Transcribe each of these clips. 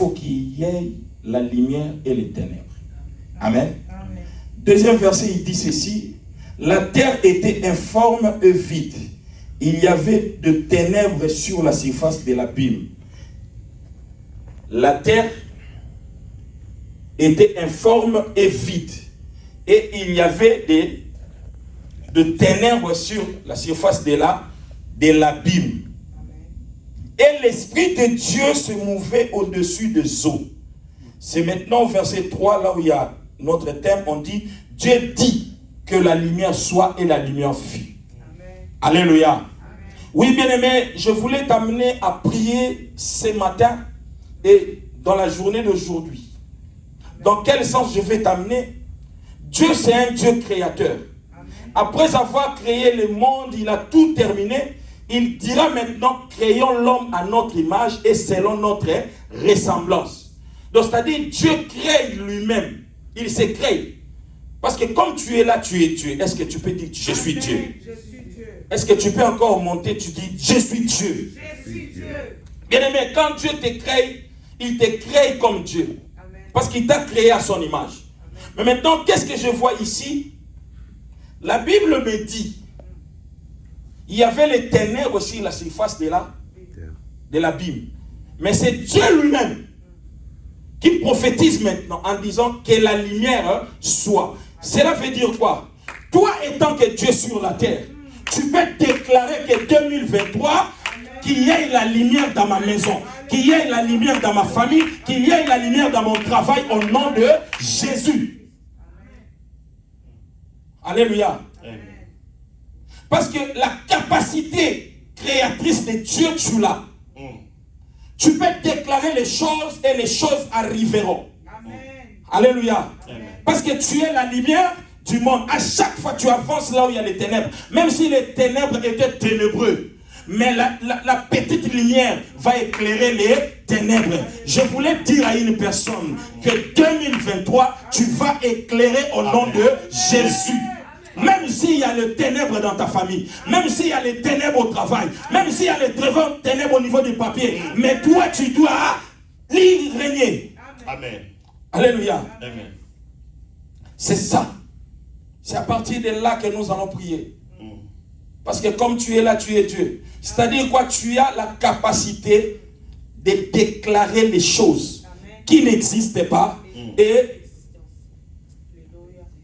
faut qu'il y ait la lumière et les ténèbres. Amen. Deuxième verset, il dit ceci. La terre était informe et vide. Il y avait de ténèbres sur la surface de l'abîme. La terre était informe et vide. Et il y avait de ténèbres sur la surface de l'abîme. Et l'Esprit de Dieu se mouvait au-dessus des eaux. C'est maintenant au verset 3, là où il y a notre thème, on dit, Dieu dit que la lumière soit et la lumière fut. Alléluia. Amen. Oui, bien-aimé, je voulais t'amener à prier ce matin et dans la journée d'aujourd'hui. Dans quel sens je vais t'amener? Dieu, c'est un Dieu créateur. Amen. Après avoir créé le monde, il a tout terminé. Il dira maintenant, créons l'homme à notre image et selon notre ressemblance. Donc, c'est-à-dire, Dieu crée lui-même. Il se crée. Parce que comme tu es là, tu es Dieu. Est-ce que tu peux dire, je suis Dieu? Est-ce que tu peux encore monter, tu dis, je suis Dieu? Je suis Dieu. Bien-aimé, quand Dieu te crée, il te crée comme Dieu. Amen. Parce qu'il t'a créé à son image. Amen. Mais maintenant, qu'est-ce que je vois ici? La Bible me dit, il y avait les ténèbres sur la surface de l'abîme. Mais c'est Dieu lui-même qui prophétise maintenant en disant que la lumière soit. Cela veut dire quoi? Toi étant que Dieu sur la terre, tu peux déclarer que 2023, qu'il y ait la lumière dans ma maison, qu'il y ait la lumière dans ma famille, qu'il y ait la lumière dans mon travail au nom de Jésus. Alléluia. Parce que la capacité créatrice de Dieu, tu l'as. Tu peux déclarer les choses et les choses arriveront. Amen. Alléluia. Amen. Parce que tu es la lumière du monde. À chaque fois tu avances là où il y a les ténèbres. Même si les ténèbres étaient ténébreux. Mais la petite lumière va éclairer les ténèbres. Je voulais dire à une personne que 2023, tu vas éclairer au nom de Jésus. Même s'il y a les ténèbres dans ta famille, même s'il y a les ténèbres au travail, même s'il y a les ténèbres au niveau du papier, mais toi tu dois y régner. Amen. Alléluia. Amen. C'est ça. C'est à partir de là que nous allons prier. Parce que comme tu es là, tu es Dieu. C'est-à-dire quoi? Tu as la capacité de déclarer les choses qui n'existent pas. Et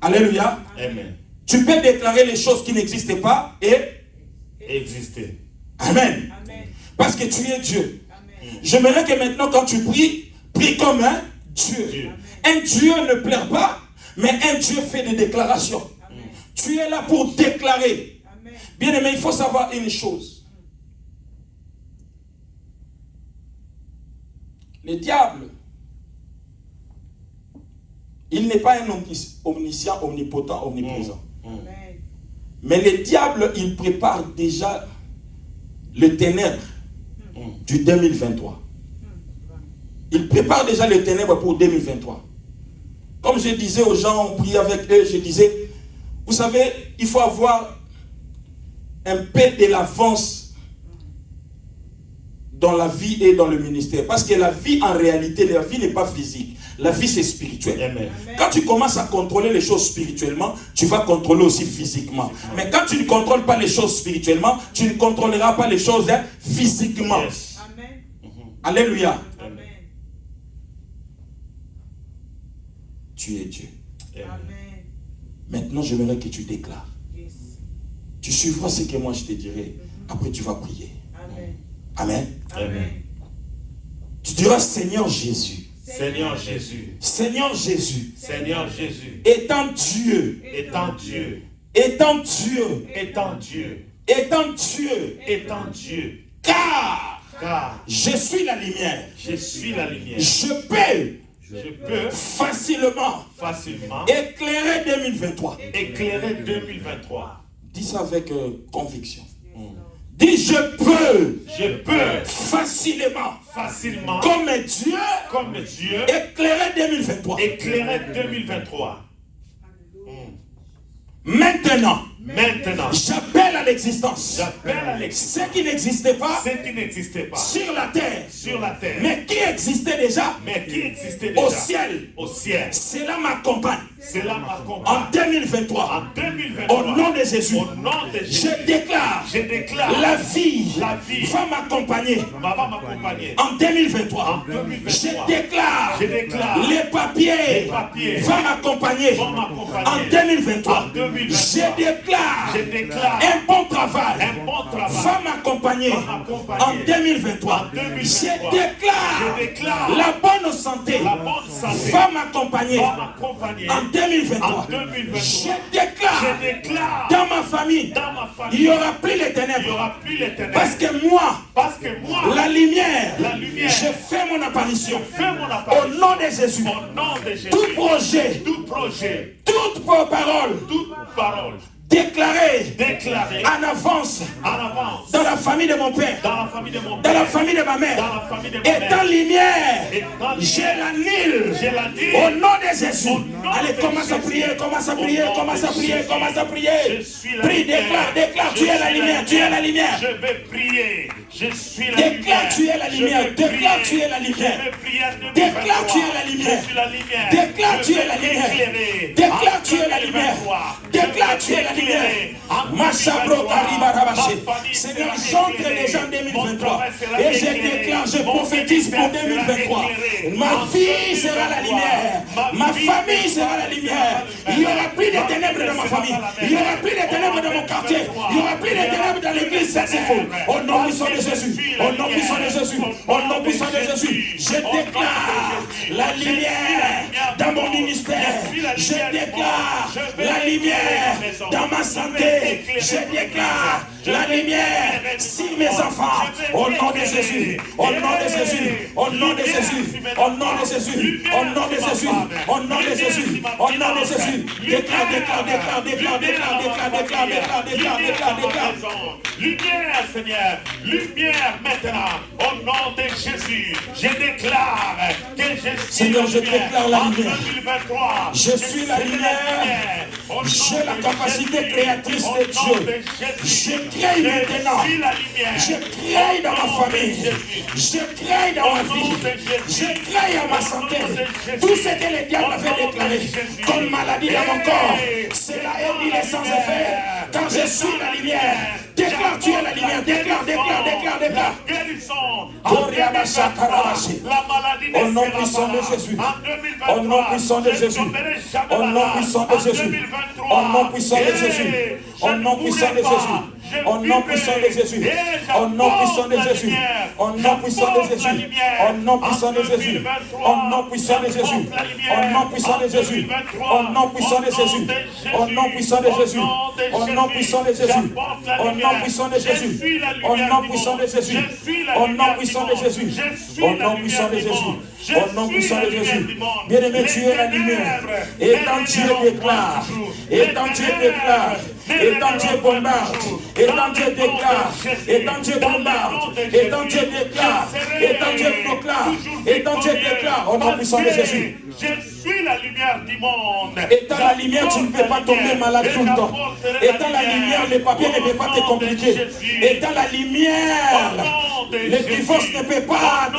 Alléluia. Amen. Tu peux déclarer les choses qui n'existent pas et exister. Amen. Amen. Parce que tu es Dieu. J'aimerais que maintenant quand tu pries, prie comme un Dieu. Un Dieu ne pleure pas, mais un Dieu fait des déclarations. Amen. Tu es là pour déclarer. Amen. Bien aimé, il faut savoir une chose. Le diable, il n'est pas un omniscient, omnipotent, omniprésent. Mais le diable, il prépare déjà le ténèbre du 2023. Il prépare déjà le ténèbre pour 2023. Comme je disais aux gens, on priait avec eux, je disais, vous savez, il faut avoir un peu de l'avance dans la vie et dans le ministère. Parce que la vie, en réalité, la vie n'est pas physique. La vie, c'est spirituel. Amen. Quand tu commences à contrôler les choses spirituellement, tu vas contrôler aussi physiquement. Mais quand tu ne contrôles pas les choses spirituellement, tu ne contrôleras pas les choses physiquement. Yes. Amen. Alléluia. Amen. Tu es Dieu. Amen. Maintenant, j'aimerais que tu déclares. Yes. Tu suivras ce que moi je te dirai. Après, tu vas prier. Amen. Amen. Amen. Tu diras, Seigneur Jésus. Seigneur Jésus. Seigneur Jésus. Seigneur Jésus. Étant Dieu. Étant Dieu. Étant Dieu. Étant Dieu. Étant Dieu. Étant Dieu. Car je suis la lumière. Je suis la lumière. Je peux facilement éclairer 2023. Éclairer 2023. Dis ça avec conviction. Dis je peux facilement comme Dieu éclairer 2023. Éclairer 2023. Maintenant j'appelle à l'existence J'appelle à l'existence ce qui n'existait pas ce qui n'existait pas sur la terre, sur la terre, mais qui existait déjà mais qui existait déjà au ciel. au ciel. Cela m'accompagne Cela en m'accompagne 2023. en 2023. Au nom de Jésus, Au nom de Jésus, je déclare je déclare la vie la vie va m'accompagner va m'accompagner en 2023. en 2023. Je déclare les papiers vont m'accompagner en 2023. En 2023. Je déclare un bon travail va m'accompagner m'accompagner en 2023. en 2023. Je déclare la bonne santé va m'accompagner en 2023. En 2023. Je déclare dans dans ma famille, il n'y aura plus les ténèbres. il n'y aura plus les ténèbres. Parce que moi, la lumière, la lumière, je fais mon apparition. fais mon apparition. Au nom de Jésus, Au nom de Jésus, tout projet, tout projet, toute parole toute parole déclarée déclarée en avance en avance dans la famille de mon père, dans la famille de mon dans père, la famille de ma mère, dans la famille de mon et dans mère, lumière, et dans je lumière, l'annule. je l'annule. Au nom de Jésus. Au nom Allez, de commence à Jésus. prier, commence à prier, Au nom commence de à prier, Jésus. commence à prier. Je suis la Prie, lumière. déclare, Je tu es la suis lumière, tu es la lumière. Je vais prier. Je suis la Déclare, lumière. tu es la Je lumière. vais Déclare, prier. tu es la lumière. Je vais prier en 2023. Déclare, tu es la lumière. Je suis la lumière. Déclare, Je tu es vais la lumière. éclairer. Déclare, En tu es la lumière. 2023. Déclare, Je tu es vais la lumière. éclairer. En Machabro 2023. Karibarabaché. Ma famille Seigneur, sera j'entre éclairée. déjà en Mon 2023. travail sera Et je éclairé. déclare, je Mon prophétise pour ministère sera 2023. éclairé. Ma En vie sera la 2023. lumière. Ma vie famille sera la lumière. Il n'y aura plus de Ma ténèbres dans ma sera famille. la Il n'y aura plus de ténèbres dans mon quartier. Il n'y aura plus de ténèbres dans l'église successful. Au nom puissant de Jésus. Au nom puissant de Jésus. Au nom puissant de Jésus. Je déclare la lumière dans mon ministère. Je déclare la lumière dans ma santé. Je déclare la lumière sur mes enfants. Au nom de Jésus. Au nom de Jésus. Au nom de Jésus. Au nom de Jésus. Au nom de Jésus. Au nom de Jésus. Au nom de Jésus. Déclare, déclare, déclare, déclare, déclare, déclare, déclare, déclare, déclare, déclare, déclare. Lumière, Seigneur, lumière maintenant, au nom de Jésus, je déclare que je suis Seigneur, je la lumière. déclare la En lumière. 2023, Je suis la lumière. Au nom J'ai la de capacité Jésus. créatrice Au de nom Dieu. de Jésus. Je crée maintenant. suis la lumière. Je crée dans ma famille. Je crée dans ma vie. Je crée à ma santé. Tout ce que le diable avait déclaré comme maladie dans mon corps, cela est dit sans effet. Quand je suis la lumière, déclare, tu es la lumière. Déclare, déclare, déclare, déclare. La guérison. En Koriabasha 2023, Karabashi. la maladie ne Au nom sera puissant pas de là. Jésus. En 2023, Au nom puissant de je Jésus. ne tomberai jamais Au nom malade. puissant de En Jésus. 2023, Au nom puissant de Jésus. je Au ne nom puissant de mourrai pas. Jésus. Je Au nom puissant de vivrai. Jésus. Et Au nom puissant de j'apporte la Jésus. lumière. Au nom puissant de J'apporte la Jésus. lumière. Au nom puissant de En Jésus. 2023, Au nom puissant de Jésus. j'apporte la lumière. Au nom puissant de En Jésus. 2023, Au nom puissant de Jésus. Au nom puissant de Jésus. Au nom puissant de Jésus. Au nom puissant de Jésus. Au nom puissant de Jésus. Au nom puissant de Jésus. Au nom puissant de Jésus. Au nom puissant de Jésus. Bien-aimé, tu es la lumière. Et quand Dieu déclare, et quand Dieu déclare, et quand Dieu bombarde, et quand Dieu déclare, et quand Dieu bombarde, et quand Dieu déclare, et quand Dieu proclame, et quand Dieu déclare, au nom puissant de Jésus. Je suis la lumière du monde. Étant la lumière, tu ne peux pas tomber malade tout le temps. Étant la lumière, les papiers ne peuvent pas te compliquer. Étant la lumière, le divorce ne peut pas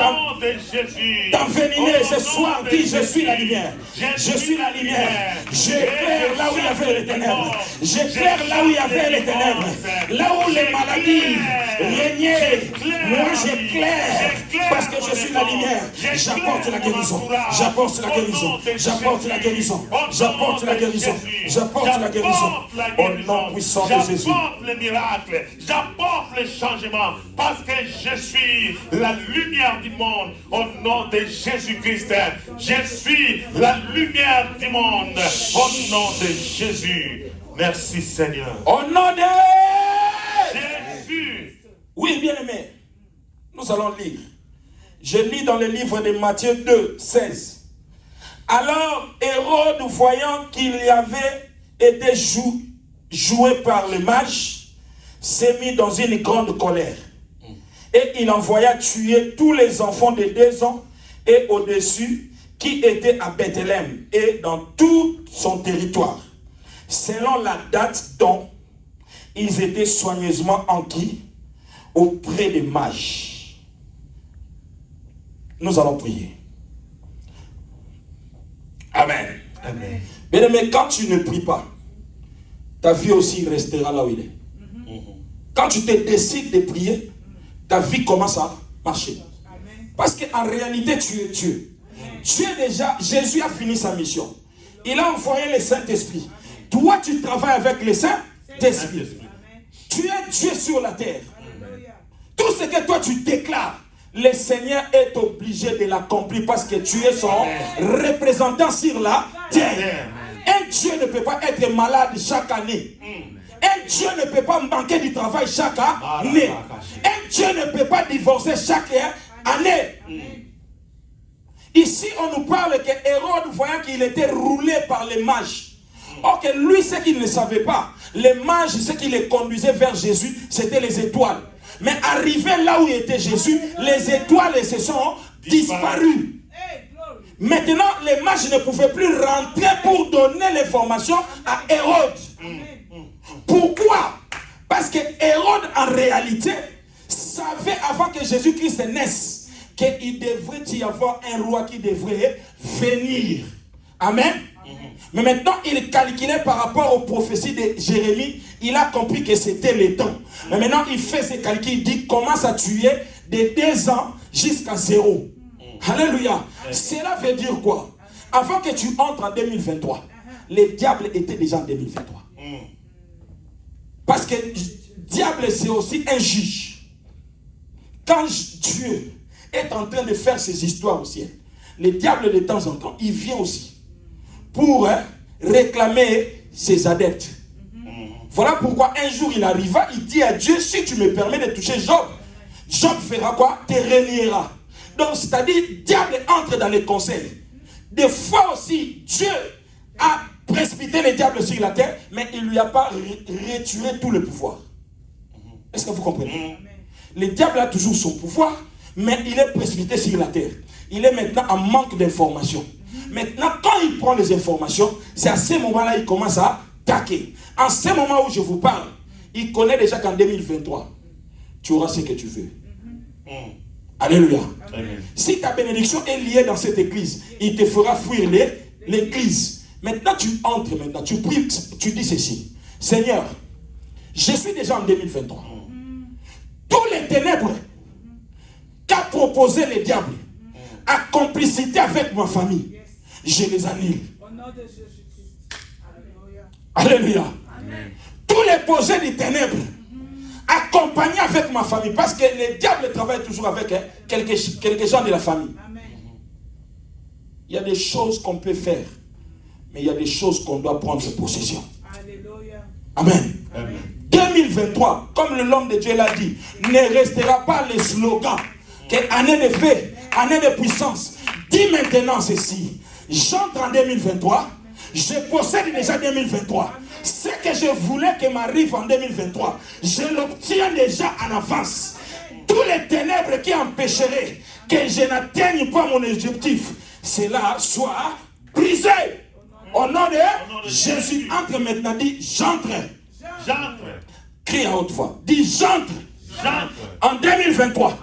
t'enveniner. Ce soir, dis, je suis la lumière. Je suis la lumière. J'éclaire là où il y avait les ténèbres. J'éclaire là où il y avait les ténèbres. Là où les maladies régnaient. Moi, j'éclaire parce que je suis la lumière. J'apporte la guérison. J'apporte la guérison. J'apporte la guérison. J'apporte la guérison. J'apporte la guérison. Au nom puissant de Jésus. J'apporte le miracle. J'apporte le changement. Parce que je suis la lumière du monde. Au nom de Jésus-Christ. Je suis la lumière du monde. Au nom de Jésus. Merci Seigneur. Au nom de Jésus. Oui, bien-aimé. Nous allons lire. Je lis dans le livre de Matthieu 2, 16. Alors, Hérode, voyant qu'il y avait été joué par les mages, s'est mis dans une grande colère. Et il envoya tuer tous les enfants de 2 ans et au-dessus qui étaient à Bethléem et dans tout son territoire, selon la date dont ils étaient soigneusement enquis auprès des mages. Nous allons prier. Amen. Amen. Mais quand tu ne pries pas, ta vie aussi restera là où il est. Quand tu te décides de prier, ta vie commence à marcher. Parce qu'en réalité, tu es Dieu. Tu es déjà, Jésus a fini sa mission. Il a envoyé le Saint-Esprit. Toi, tu travailles avec le Saint-Esprit. Tu es Dieu sur la terre. Tout ce que toi tu déclares, le Seigneur est obligé de l'accomplir parce que tu es son représentant sur la terre. Un Dieu ne peut pas être malade chaque année. Un Dieu ne peut pas manquer du travail chaque année. Un Dieu ne peut pas divorcer chaque année. Ici, on nous parle que Hérode, voyant qu'il était roulé par les mages. Or que lui, ce qu'il ne savait pas, les mages, ce qui les conduisait vers Jésus, c'était les étoiles. Mais arrivé là où était Jésus, les étoiles se sont disparues. Maintenant, les mages ne pouvaient plus rentrer pour donner l'information à Hérode. Pourquoi? Parce que Hérode, en réalité, savait avant que Jésus-Christ naisse qu'il devrait y avoir un roi qui devrait venir. Amen. Mais maintenant, il calculait par rapport aux prophéties de Jérémie. Il a compris que c'était le temps. Mais maintenant, il fait ses calculs. Il dit, commence à tuer de 2 ans jusqu'à 0. Alléluia. Cela veut dire quoi? Avant que tu entres en 2023, le diable était déjà en 2023. Parce que le diable, c'est aussi un juge. Quand Dieu est en train de faire ses histoires au ciel, le diable de temps en temps, il vient aussi pour réclamer ses adeptes. Voilà pourquoi un jour il arriva, il dit à Dieu, si tu me permets de toucher Job, Job fera quoi? Te reniera. Donc c'est-à-dire, le diable entre dans les conseils. Des fois aussi, Dieu a précipité le diable sur la terre, mais il ne lui a pas retiré tout le pouvoir. Est-ce que vous comprenez? Le diable a toujours son pouvoir, mais il est précipité sur la terre. Il est maintenant en manque d'informations. Maintenant, quand il prend les informations, c'est à ce moment-là qu'il commence à attaquer. En ce moment où je vous parle, il connaît déjà qu'en 2023, tu auras ce que tu veux. Alléluia. Amen. Si ta bénédiction est liée dans cette église, il te fera fuir l'église. Maintenant, tu entres, maintenant, tu pries, tu dis ceci. Seigneur, je suis déjà en 2023. Tous les ténèbres qu'a proposé le diable, à complicité avec ma famille, je les annule. Au nom de Jésus-Christ. Alléluia. Amen. Tous les projets des ténèbres, accompagnés avec ma famille, parce que le diable travaille toujours avec quelques gens de la famille. Amen. Il y a des choses qu'on peut faire, mais il y a des choses qu'on doit prendre possession. Alléluia. Amen. Amen. 2023, comme l'homme de Dieu l'a dit, ne restera pas le slogan que année de paix, année de puissance. Dis maintenant ceci. J'entre en 2023, je possède déjà 2023. Ce que je voulais que m'arrive en 2023, je l'obtiens déjà en avance. Tous les ténèbres qui empêcheraient que je n'atteigne pas mon objectif, cela soit brisé. Au nom de Jésus, entre maintenant, dis j'entre. J'entre. Crie à haute voix. Dis j'entre. En 2023,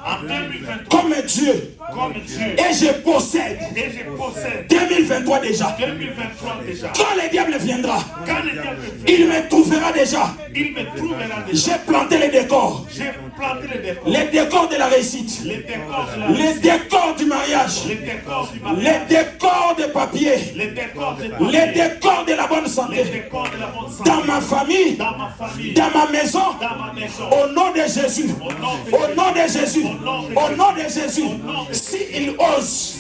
comme Dieu, et je possède 2023 déjà. Quand le diable viendra, il me trouvera déjà. J'ai planté les décors. Les décors de la réussite, les décors du mariage, les décors des papiers, les décors de la bonne santé, dans ma famille, dans ma maison, au nom de Jésus. Au nom de Jésus, au nom de Jésus, s'il ose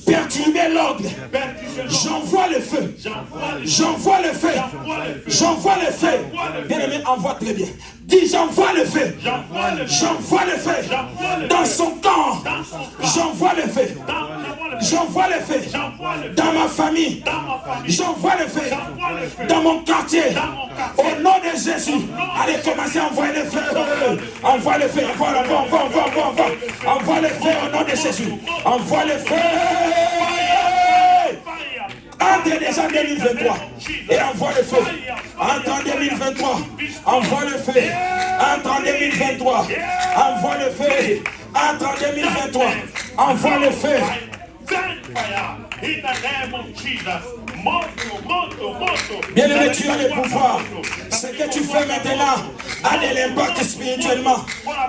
perturber l'ordre, j'envoie le feu, j'envoie le feu, j'envoie le feu. Bien-aimé, envoie très bien. Dis j'envoie le feu, j'envoie le feu dans son camp, j'envoie le feu, j'envoie le feu dans ma famille, j'envoie le feu dans mon quartier. Au nom de Jésus, allez commencer à envoyer le feu. Envoie le feu, envoie le feu au nom de Jésus. Envoie le feu. Entre déjà en 2023 et envoie le feu. Entre en 2023, envoie le feu. Entre en 2023, envoie le feu. Entre en 2023, envoie le feu. Bien-aimé, tu as le pouvoir. Ce que tu fais maintenant a de l'impact spirituellement.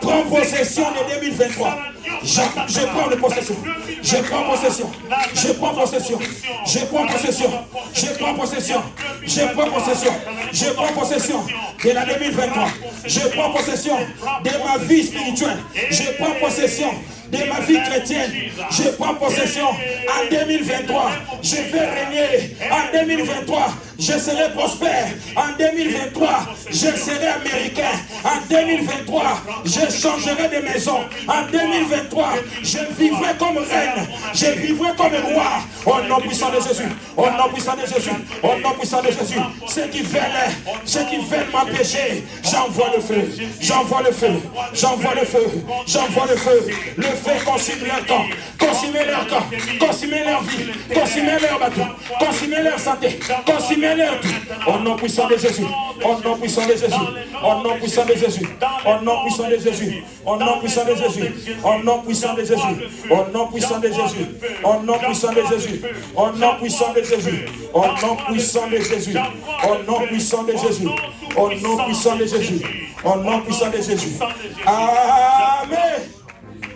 Prends possession de 2023. Je prends le possession. Je prends possession. Je prends possession. Je prends possession. Je prends possession. Je prends possession. Je prends possession de la 2023. Je prends possession de ma vie spirituelle. Je prends possession de ma vie chrétienne. Je prends possession en 2023. Je vais régner en 2023. Je serai prospère en 2023. Je serai américain en 2023. Je changerai de maison en 2023. Je vivrai comme reine. Je vivrai comme roi. Au nom puissant de Jésus. Au nom puissant de Jésus. Au nom puissant de Jésus. Ceux qui veulent m'empêcher, j'envoie le feu. J'envoie le feu. J'envoie le feu. J'envoie le feu. Le feu consume leur camp. Consumer leur camp. Consumer leur vie. Consumer leur bateau. Consumer leur santé. Consumer leur tout. Au nom puissant de Jésus. Au nom puissant de Jésus. Au nom puissant de Jésus. Au nom puissant de Jésus. Au nom puissant de Jésus. Au nom puissant de Jésus. Au nom puissant de Jésus. Au nom puissant de Jésus. Au nom puissant de Jésus. Au nom puissant de Jésus. Au nom puissant de Jésus. Au nom puissant de Jésus. Au nom puissant de Jésus. Amen.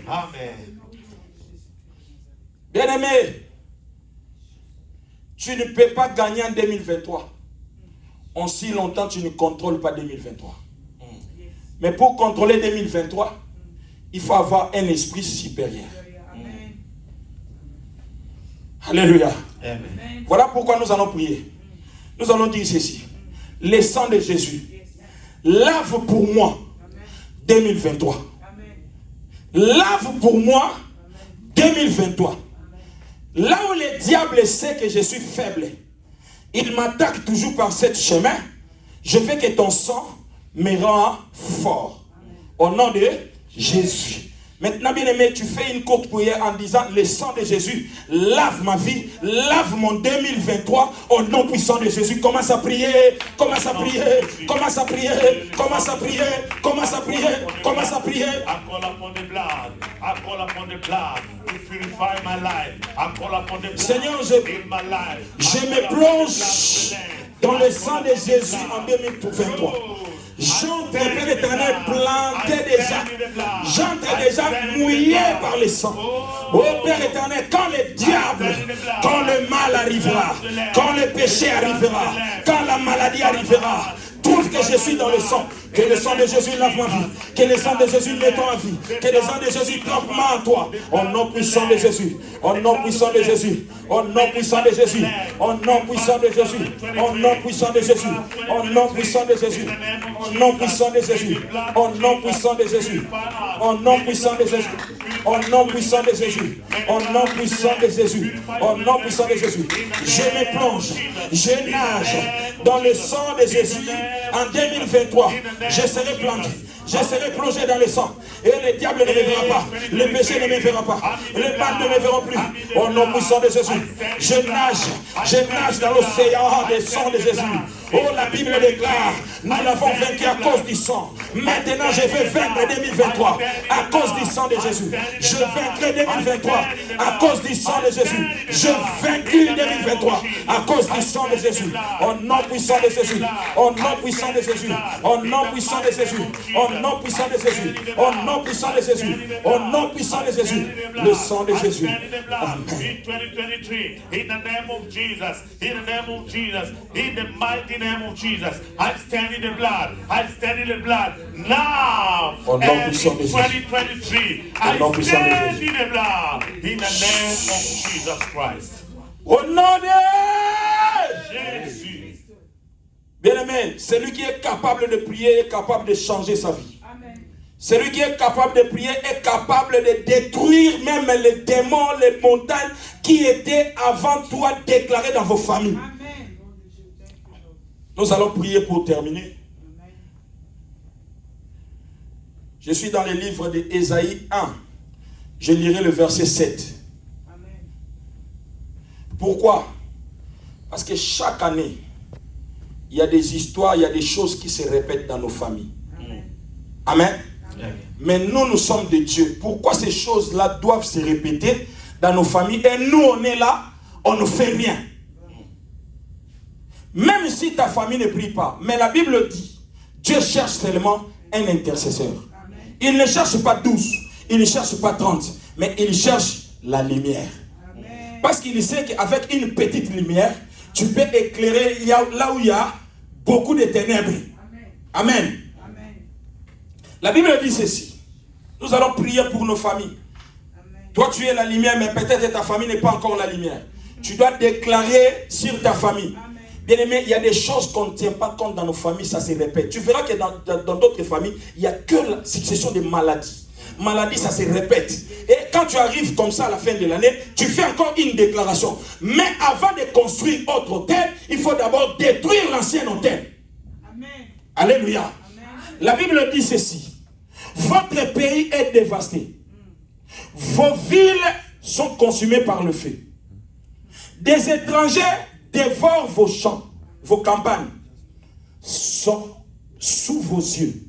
Amen. Bien-aimé, tu ne peux pas gagner en 2023. En si longtemps, tu ne contrôles pas 2023. Mais pour contrôler 2023, il faut avoir un esprit supérieur. Alléluia. Amen. Voilà pourquoi nous allons prier. Nous allons dire ceci. Le sang de Jésus lave pour moi 2023. Lave pour moi 2023. Là où le diable sait que je suis faible, il m'attaque toujours par ce chemin. Je veux que ton sang me rend fort. Au nom de Jésus. Maintenant, bien aimé, tu fais une courte prière en disant: le sang de Jésus lave ma vie, lave mon 2023 au nom puissant de Jésus. Commence à prier, commence à prier, commence à prier, commence à prier, commence à prier, commence à prier. I call upon the blood. I call upon the blood to purify my life. I call upon the blood. Seigneur, in my life. Je me plonge dans le sang de Jésus en 2023. J'entre, Père éternel, planté déjà. J'entre déjà mouillé par le sang. Oh Père éternel, quand le diable, quand le mal arrivera, quand le péché arrivera, quand la maladie arrivera, trouve que je suis dans le sang. Que le sang de Jésus lave ma vie. Que le sang de Jésus mette en vie. Que le sang de Jésus trempe en toi. Au nom puissant de Jésus. Au nom puissant de Jésus. Au nom puissant de Jésus. Au nom puissant de Jésus. Au nom puissant de Jésus. Au nom puissant de Jésus. Au nom puissant de Jésus. Au nom puissant de Jésus. Au nom puissant de Jésus. Au nom puissant de Jésus. Au nom puissant de Jésus. Au nom puissant de Jésus. Je me plonge. Je nage dans le sang de Jésus en 2023. Je serai planté. Je serai plongé dans le sang. Et le diable ne me verra pas. Le péché ne me verra pas. Les mal ne me verront plus. Au nom puissant de Jésus. Je nage dans l'océan des sang de Jésus. Oh, la Bible déclare, nous l'avons vaincu à cause du sang. Maintenant, je vais vaincre 2023 à cause du sang de Jésus. Je vaincrai 2023 à cause du sang de Jésus. Je vaincu 2023 à cause du sang de Jésus. Au nom puissant de Jésus. Au nom puissant de Jésus. Au nom puissant de Jésus. Au nom puissant de Jésus. Au nom puissant de Jésus. Au nom puissant de Jésus. Le sang de Jésus. Amen. In 2023, in the name of Jesus, in the name of Jesus, in the mighty name of Jesus, I stand in the blood. I stand in the blood now. Au nom puissant de Jésus. 2023, I stand in the blood. In the name of Jesus Christ. Au nom de Jésus. Bien-aimé, celui qui est capable de prier est capable de changer sa vie. Celui qui est capable de prier est capable de détruire même les démons, les montagnes qui étaient avant toi déclarées dans vos familles. Amen. Nous allons prier pour terminer. Amen. Je suis dans le livre d'Ésaïe 1. Je lirai le verset 7. Amen. Pourquoi? Parce que chaque année, il y a des histoires, il y a des choses qui se répètent dans nos familles. Amen. Mais nous sommes de Dieu. Pourquoi ces choses-là doivent se répéter dans nos familles? Et nous, on est là, on ne fait rien. Même si ta famille ne prie pas. Mais la Bible dit, Dieu cherche seulement un intercesseur. Il ne cherche pas 12, il ne cherche pas 30, mais il cherche la lumière. Parce qu'il sait qu'avec une petite lumière, tu peux éclairer là où il y a beaucoup de ténèbres. Amen. La Bible dit ceci. Nous allons prier pour nos familles. Toi, tu es la lumière, mais peut-être ta famille n'est pas encore la lumière. Tu dois déclarer sur ta famille. Bien aimé, il y a des choses qu'on ne tient pas compte dans nos familles, ça se répète. Tu verras que dans d'autres familles, il n'y a que la succession de maladies. Maladie, ça se répète. Et quand tu arrives comme ça à la fin de l'année, tu fais encore une déclaration. Mais avant de construire autre hôtel, il faut d'abord détruire l'ancien hôtel. Alléluia. Amen. La Bible dit ceci. Votre pays est dévasté. Vos villes sont consumées par le feu. Des étrangers dévorent vos champs, vos campagnes sont sous vos yeux.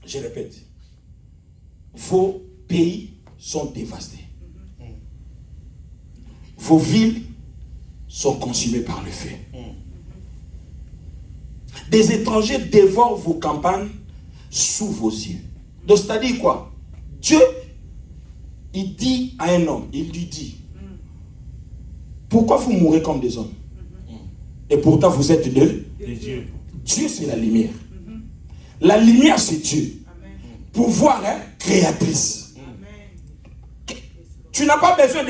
Je répète. Vos pays sont dévastés. Vos villes sont consumées par le feu. Des étrangers dévorent vos campagnes sous vos yeux. Donc, c'est-à-dire quoi? Dieu, il dit à un homme, il lui dit, pourquoi vous mourrez comme des hommes? Et pourtant, vous êtes de Dieu. Dieu, c'est la lumière. La lumière, c'est Dieu. Pouvoir créatrice. Tu n'as pas besoin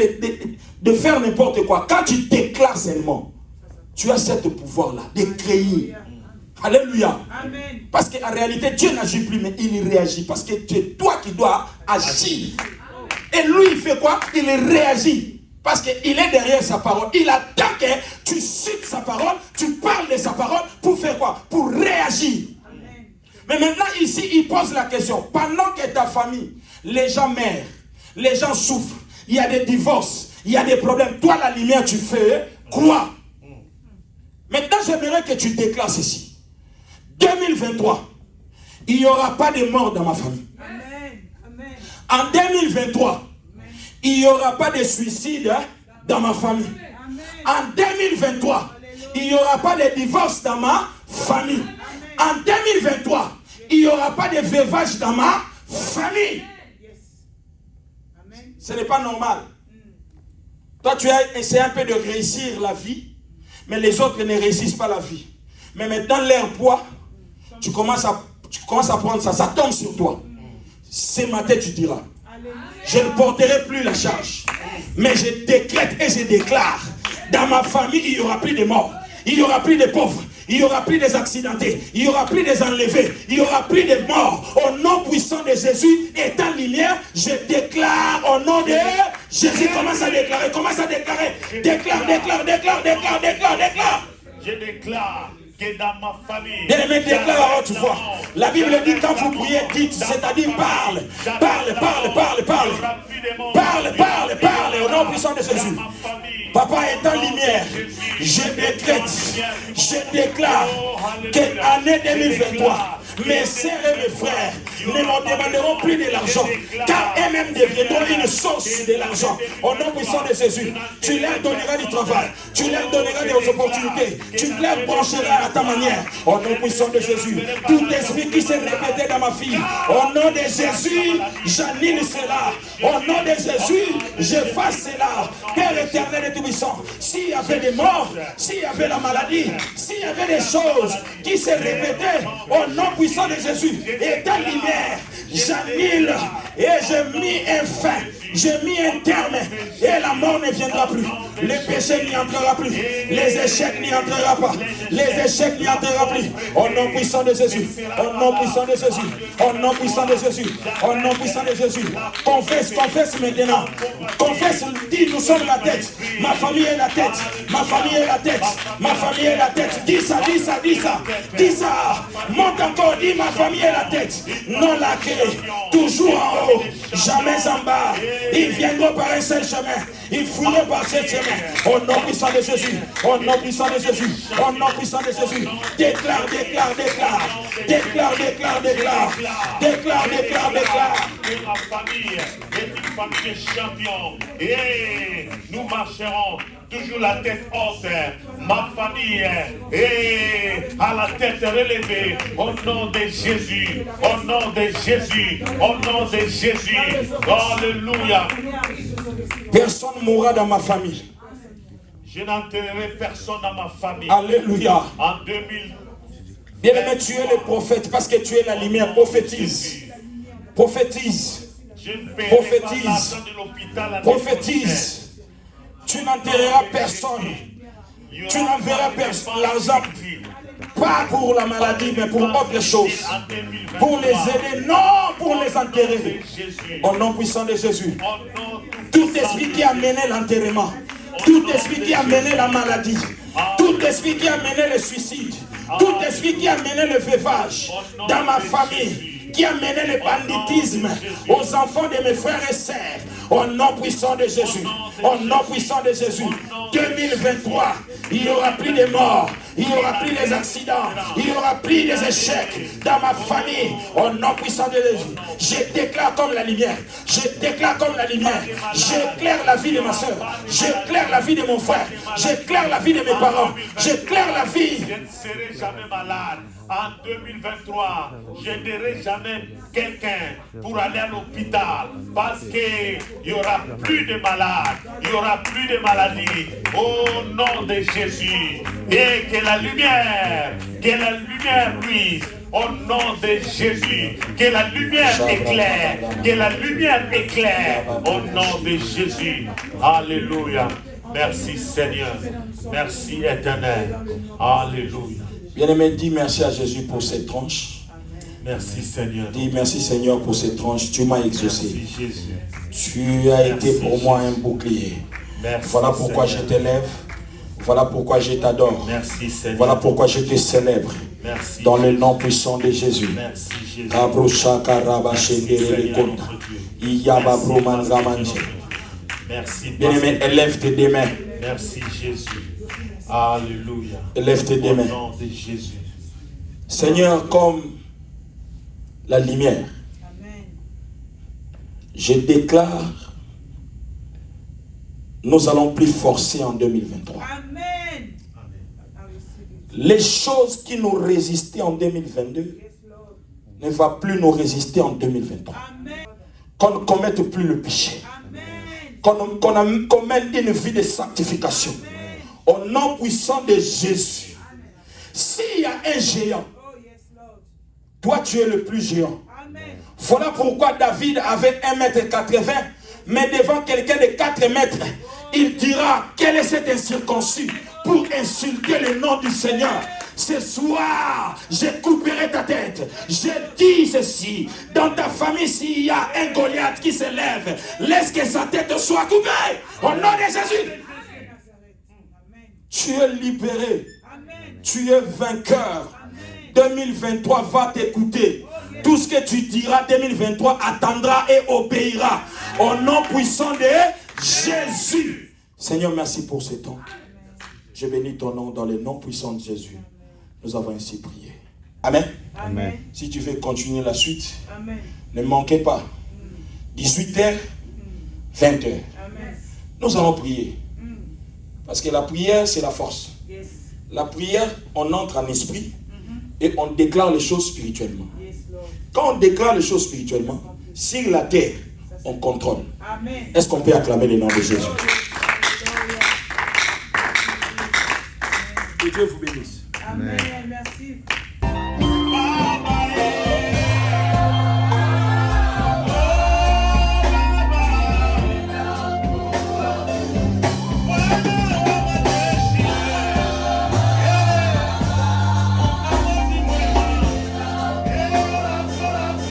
de faire n'importe quoi. Quand tu déclares seulement, tu as ce pouvoir-là de créer. Alléluia. Amen. Parce qu'en réalité, Dieu n'agit plus, mais il réagit. Parce que c'est toi qui dois agir. Et lui, il fait quoi? Il réagit. Parce qu'il est derrière sa parole. Il attend que tu cites sa parole, tu parles de sa parole pour faire quoi? Pour réagir. Amen. Mais maintenant, ici, il pose la question. Pendant que ta famille, les gens meurent, les gens souffrent, il y a des divorces, il y a des problèmes. Toi, la lumière, tu fais quoi? Maintenant, j'aimerais que tu déclares ceci. 2023, il n'y aura pas de mort dans ma famille. Amen. En 2023, il n'y aura pas de suicide dans ma famille. En 2023, il n'y aura pas de divorce dans ma famille. En 2023, il n'y aura pas de veuvage dans ma famille. Ce n'est pas normal. Toi, tu as essayé un peu de réussir la vie, mais les autres ne réussissent pas la vie. Mais maintenant, leur poids, tu commences à prendre ça, ça tombe sur toi. Ce matin, tu diras, je ne porterai plus la charge, mais je décrète et je déclare, dans ma famille, il n'y aura plus de morts, il n'y aura plus de pauvres, il n'y aura plus des accidentés, il n'y aura plus des enlevés, il n'y aura plus de morts. Au nom puissant de Jésus, étant lumière, je déclare au nom de Jésus. Commence à déclarer, déclare. Je déclare que dans ma famille, bien-aimé, déclare à haute voix. La Bible dit quand vous priez, dites, c'est-à-dire parle au nom puissant de Jésus. Papa étant lumière, je déclare que l'année 2023, mes sœurs et mes frères ne me demanderont plus de l'argent, car eux-mêmes deviendront une source de l'argent. Au nom puissant de Jésus, tu leur donneras du travail, tu leur donneras des opportunités, tu leur brancheras à ta manière. Au nom puissant de Jésus, tout esprit qui s'est répété dans ma fille, au nom de Jésus, j'annule cela. Au nom de Jésus, j'efface cela. Père éternel et tout-puissant, s'il y avait des morts, s'il y avait la maladie, s'il y avait des choses qui se répétaient, au nom puissant de Jésus, et ta lumière, j'annule et je mis un fin, j'ai mis un terme, et la mort ne viendra plus, le péché n'y entrera plus, les échecs n'y entrera pas, les échecs n'y entrera plus. Au nom puissant de Jésus, au nom puissant de Jésus, au nom puissant de Jésus, au nom puissant de Jésus. Confesse maintenant, confesse, dis nous sommes la tête, ma famille est la tête, ma famille est la tête, ma famille est la tête. Dis ça, monte encore, dis ma famille est la tête, non la clé, toujours en haut, jamais en bas. Ils viendront par un seul chemin. Ils fouilleront par ce chemin. Au nom puissant de Jésus. Au nom puissant de Jésus. Au nom puissant de Jésus. Déclare, déclare, déclare. Déclare, déclare, déclare. Déclare, déclare, déclare. Que ma famille est une famille de champions. Et nous marcherons toujours la tête haute. Ma famille est à la tête relevée. Au nom de Jésus. Au nom de Jésus. Au nom de Jésus. Alléluia. Personne ne mourra dans ma famille. Je n'enterrerai personne dans ma famille. Alléluia. En 2000. Bien-aimé, tu es le prophète parce que tu es la lumière. Prophétise. Prophétise. Prophétise. Prophétise. Tu n'enterreras personne. Tu n'enverras personne l'argent. Pas pour la maladie, mais pour autre chose. Pour les aider, non pour les enterrer. Au nom puissant de Jésus. Tout esprit qui a mené l'enterrement. Tout esprit qui a mené la maladie. Tout esprit qui a mené le suicide. Tout esprit qui a mené le veuvage dans ma famille, qui a mené le banditisme aux enfants de mes frères et sœurs, au nom puissant de Jésus, au nom puissant de Jésus, 2023, il n'y aura plus de morts, il n'y aura plus des accidents, il n'y aura plus des échecs dans ma famille, au nom puissant de Jésus. Je déclare comme la lumière, je déclare comme la lumière, j'éclaire la vie de ma soeur, j'éclaire la vie de mon frère, j'éclaire la vie de mes parents, j'éclaire la vie. Je ne serai jamais malade. En 2023, je n'aiderai jamais quelqu'un pour aller à l'hôpital parce qu'il n'y aura plus de malades, il n'y aura plus de maladies. Au nom de Jésus, et que la lumière luise. Au nom de Jésus, que la lumière éclaire, que la lumière éclaire. Au nom de Jésus, alléluia. Merci Seigneur, merci Éternel, alléluia. Bien-aimé, dis merci à Jésus pour cette tranche. Merci Seigneur. Dis merci Seigneur pour cette tranche. Tu m'as exaucé. Merci Jésus. Tu as été pour moi un bouclier. Merci, voilà pourquoi Seigneur. je t'élève. Voilà pourquoi je t'adore. Merci Seigneur. Voilà pourquoi je te célèbre. Merci. Dans le nom puissant de Jésus. Merci Jésus. Merci. Bien-aimé, élève tes deux mains. Merci Jésus. Alléluia. Élève tes deux mains. Au nom de Jésus. Seigneur, comme la lumière, je déclare, nous allons plus forcer en 2023. Amen. Les choses qui nous résistaient en 2022 ne vont plus nous résister en 2023. Amen. Qu'on ne commette plus le péché. Amen. Qu'on commette une vie de sanctification. Au nom puissant de Jésus. S'il y a un géant, Oh, yes, Lord. toi tu es le plus géant. Amen. Voilà pourquoi David avait 1,80 m, mais devant quelqu'un de 4 mètres, il dira, quel est cet incirconcis pour insulter le nom du Seigneur. Ce soir, je couperai ta tête. Je dis ceci, dans ta famille, s'il y a un Goliath qui se lève, laisse que sa tête soit coupée. Au nom de Jésus. Tu es libéré. Amen. Tu es vainqueur. 2023 va t'écouter. Tout ce que tu diras, 2023 attendra et obéira. Au nom puissant de Jésus. Seigneur, merci pour ce temps. Je bénis ton nom dans le nom puissant de Jésus. Nous avons ainsi prié. Amen. Amen. Si tu veux continuer la suite, Amen. ne manquez pas. 18h, 20h. Amen. Nous allons prier. Parce que la prière, c'est la force. Yes. La prière, on entre en esprit et on déclare les choses spirituellement. Yes, Lord. Quand on déclare les choses spirituellement, sur la terre, on contrôle. Amen. Est-ce qu'on peut acclamer le nom de Jésus? Que Dieu vous bénisse. Amen. Merci.